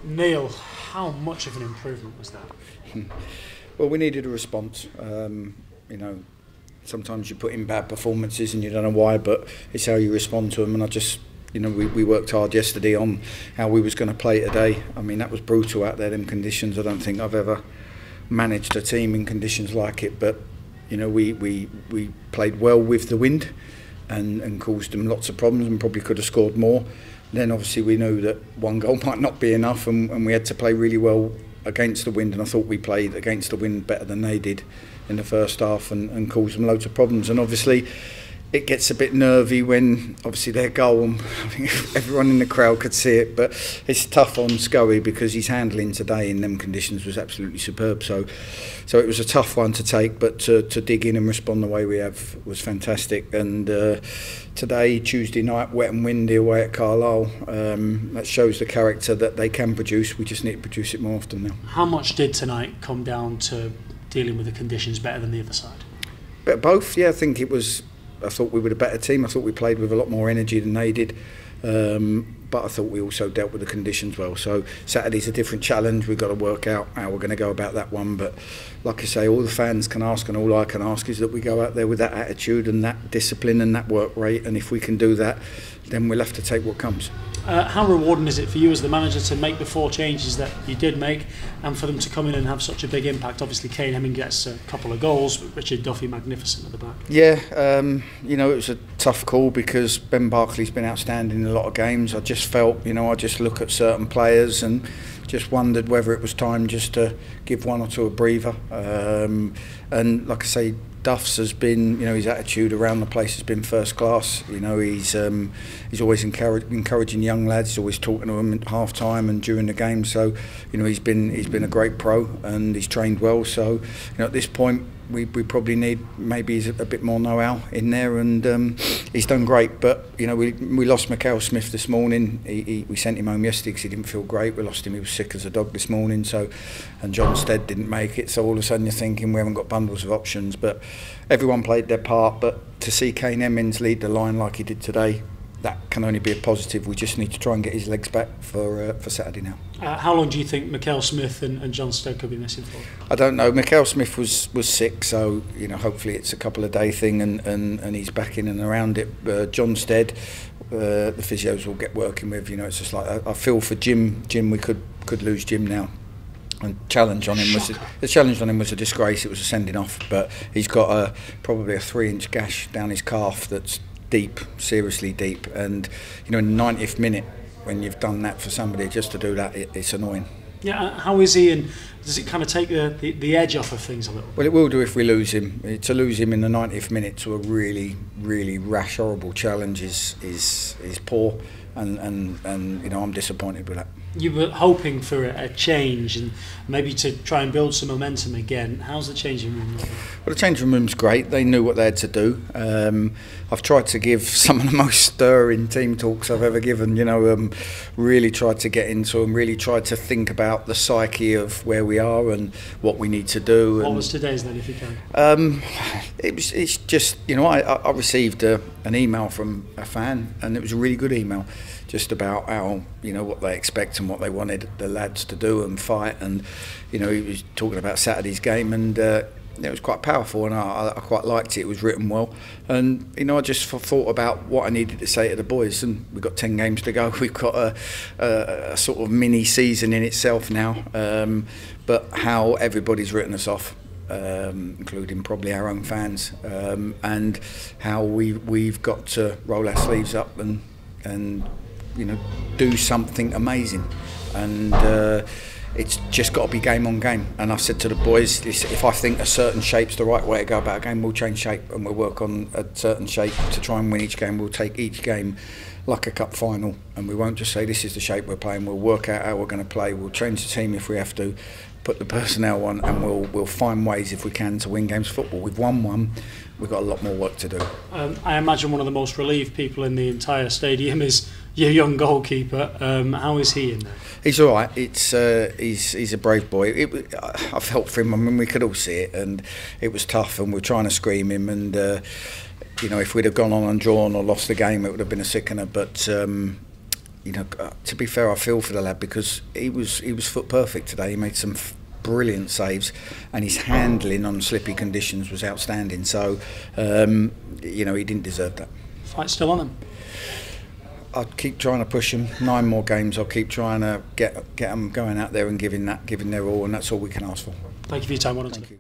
Neal, how much of an improvement was that? Well, we needed a response. You know, sometimes you put in bad performances and you don't know why, but it's how you respond to them. And I just, you know, we worked hard yesterday on how we was going to play today. I mean, that was brutal out there, them conditions. I don't think I've ever managed a team in conditions like it. But, you know, we played well with the wind and caused them lots of problems and probably could have scored more. Then obviously we knew that one goal might not be enough, and we had to play really well against the wind, and I thought we played against the wind better than they did in the first half and caused them loads of problems. And obviously it gets a bit nervy when obviously their goal, and I think everyone in the crowd could see it, but it's tough on Scully because his handling today in them conditions was absolutely superb. So it was a tough one to take, but to dig in and respond the way we have was fantastic. And today, Tuesday night, wet and windy away at Carlisle, that shows the character that they can produce. We just need to produce it more often now. How much did tonight come down to dealing with the conditions better than the other side? Bit of both, yeah. I thought we were a better team. I thought we played with a lot more energy than they did. But I thought we also dealt with the conditions well. So Saturday's a different challenge. We've got to work out how we're going to go about that one. But like I say, all the fans can ask, and all I can ask is that we go out there with that attitude and that discipline and that work rate. And if we can do that, then we'll have to take what comes. How rewarding is it for you as the manager to make the 4 changes that you did make, and for them to come in and have such a big impact? Obviously Kane Hemming gets a couple of goals, but Richard Duffy magnificent at the back. Yeah, you know, it was a tough call because Ben Barclay's been outstanding in a lot of games. I just felt, you know, I just look at certain players and just wondered whether it was time just to give one or two a breather. And like I say, Duff's has been, you know, his attitude around the place has been first class. You know, he's always encouraging young lads. He's always talking to them at half time and during the game. So, you know, he's been a great pro and he's trained well. So, you know, at this point we probably need maybe a bit more know-how in there, and he's done great. But you know, we lost Michael Smith this morning. We sent him home yesterday because he didn't feel great. We lost him. He was sick as a dog this morning. So, and John Stead didn't make it. So all of a sudden you're thinking we haven't got bundles of options. But everyone played their part. But to see Kane Hemmings lead the line like he did today, that can only be a positive. We just need to try and get his legs back for Saturday now. How long do you think Michael Smith and John Stead could be missing for? I don't know. Michael Smith was sick, so you know, hopefully it's a couple of day thing and he's back in and around it. John Stead, the physios will get working with. You know, it's just like I feel for Jim. We could lose Jim now. And the challenge on him was a disgrace. It was a sending off, but he's got probably a 3-inch gash down his calf that's deep, seriously deep. And you know, in the 90th minute, when you've done that for somebody, just to do that, it's annoying. Yeah, how is he, and does it kind of take the edge off of things a little? Well, it will do if we lose him. To lose him in the 90th minute to a really, really rash, horrible challenge is poor, and you know, I'm disappointed with that. You were hoping for a change and maybe to try and build some momentum again. How's the changing room looking? Well, the changing room's great. They knew what they had to do. I've tried to give some of the most stirring team talks I've ever given. You know, really tried to get into them. Really tried to think about the psyche of where we are and what we need to do. What was today's then, if you can? It's just, you know, I received an email from a fan, and it was a really good email, just about how, you know, what they expect and what they wanted the lads to do and fight. And you know, he was talking about Saturday's game, and it was quite powerful, and I quite liked it. It was written well, and you know, I just thought about what I needed to say to the boys. And we've got 10 games to go. We've got a sort of mini season in itself now, but how everybody's written us off, including probably our own fans, and how we've got to roll our sleeves up and you know, do something amazing. And it's just got to be game on game. And I said to the boys, if I think a certain shape's the right way to go about a game, we'll change shape and we'll work on a certain shape to try and win each game. We'll take each game like a cup final, and we won't just say this is the shape we're playing. We'll work out how we're going to play. We'll change the team if we have to, put the personnel on, and we'll find ways if we can to win games of football. We've won one. We've got a lot more work to do. I imagine one of the most relieved people in the entire stadium is your young goalkeeper. How is he in there? He's all right. He's a brave boy. I felt for him. I mean, we could all see it, and it was tough, and we're trying to scream him. And you know, if we'd have gone on and drawn or lost the game, it would have been a sickener. But you know, to be fair, I feel for the lad because he was foot perfect today. He made some brilliant saves, and his handling on slippy conditions was outstanding. So, you know, he didn't deserve that. Fight still on him. I'll keep trying to push them. 9 more games. I'll keep trying to get them going out there and giving their all, and that's all we can ask for. Thank you for your time. Thank you.